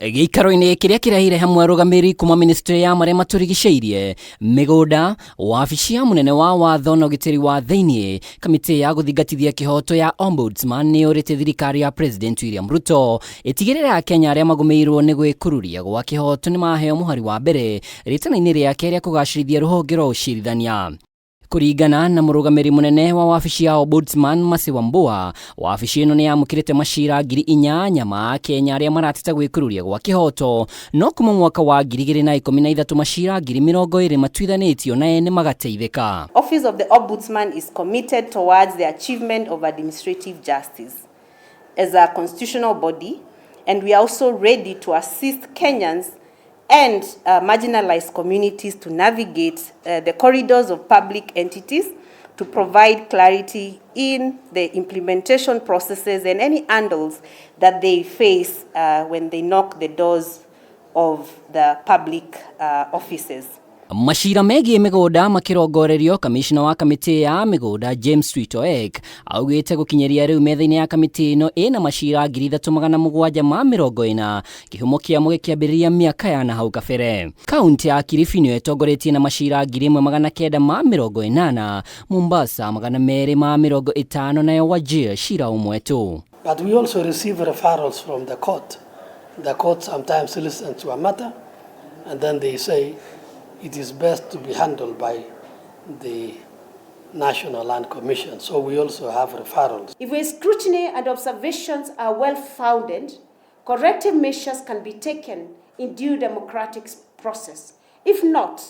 Gĩikaro-inĩ kĩrĩa kĩrehire hamwe arũgamĩrĩri kuuma ministry ya marĩa matũrigicĩirie, migunda, wabici ya munene wa watho na ũgitĩri wa thĩinĩ, kamiti ya guthingatithia Kihoto ya Ombudsman nĩ yũrĩte thirikari ya President William Ruto ĩtigĩrĩre akenya arĩa magũmĩirwo nĩ gwĩkururia gwa Kihoto nĩ maheo mũhari wa mbere rĩtana-inĩ rĩake rĩa kũgacĩrithia rũhonge rwa ũcirithania. Kuringana na mũrũgamĩrĩri munene wa wabici ya Ombudsman Masiwambua, wabici ĩno nĩ yamũkĩrĩte macira ngiri 8 ma akenya arĩa marateta gwĩkururia gwa Kihoto, no kuma mwaka wa 2013 macira ngiri 20 matuithanĩtio na ene magateithĩka. Office of the Ombudsman is committed towards the achievement of administrative justice as a constitutional body, and we are also ready to assist Kenyans and marginalized communities to navigate the corridors of public entities to provide clarity in the implementation processes and any hurdles that they face when they knock the doors of the public offices. Macira megiĩ migunda makirongorerio, kamishna wa kamiti ya migunda James Twitoek augĩte gũkinyeria rĩu metha-inĩ ya kamiti ĩno ĩna macira 3740 kĩhumo kĩamo gĩkĩambĩrĩria mĩaka ya na hau kabere. Kaunti ya Kilifi nĩyo ĩtongoretie na macira 1980, Mombasa 250 nayo Wajir cira ũmwe tu. But we also receive referrals from the court. The court sometimes listens to a matter and then they say it is best to be handled by the National Land Commission. So we also have referrals. If a scrutiny and observations are well-founded, corrective measures can be taken in due democratic process. If not,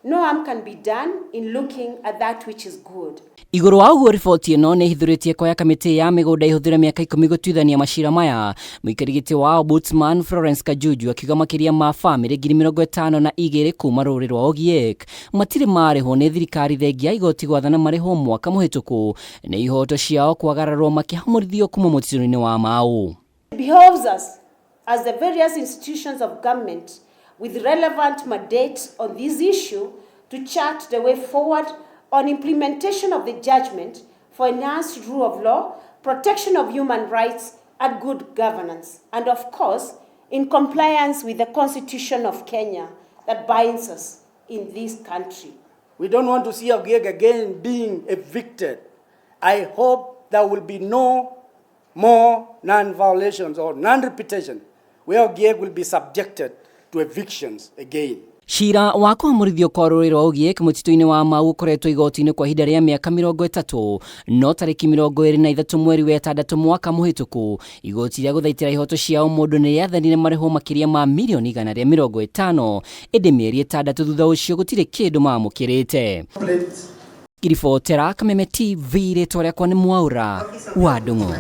no harm can be done in looking at that which is good. Igũrũ wa ũguo, riboti ĩno nĩ ĩhithũrĩtie kwa kamiti ya migunda ĩhũthĩre mĩaka 10 gũtuithania macira maya. Mũikarĩri wa Ombudsman Florence Kajuju akiuga makĩria ma famĩlĩ 52,000 kuuma rũrĩrĩ rwa Ogiek matirĩ marĩhwo nĩ thirikari thengia igoti gwathana marĩhwo mwaka mũhĩtũku nĩ ihoto ciao kwagararwo makĩhamũrithio kuuma mũtitũ-inĩ wa Mau. It behoves us as the various institutions of government with relevant mandates on this issue to chart the way forward on implementation of the judgment for enhanced rule of law, protection of human rights and good governance, and of course in compliance with the Constitution of Kenya that binds us in this country. We don't want to see Ogiek again being evicted. I hope there will be no more non-violations or non-repetition where Ogiek will be subjected to evictions again. Cira wa kũhamũrithio kwa rũrĩrĩ rwa Ogiek mũtitũ-inĩ wa Mau ũkoretwo igoti-inĩ kwa ihinda rĩa mĩaka 30, no tarĩki 23 mweri wa ĩtandatũ mwaka mũhĩtũku igoti rĩa gũthaitĩra ihoto ciao mũndũ nĩ rĩathanire marĩhwo makĩria ma mirioni 150, ĩndĩ mĩeri 6 thutha ũcio gũtirĩ kĩndũ mamũkĩrĩte. Kiribotera Kameme TV, rĩtwa rĩakwa nĩ Mwaura wa Ndung'u.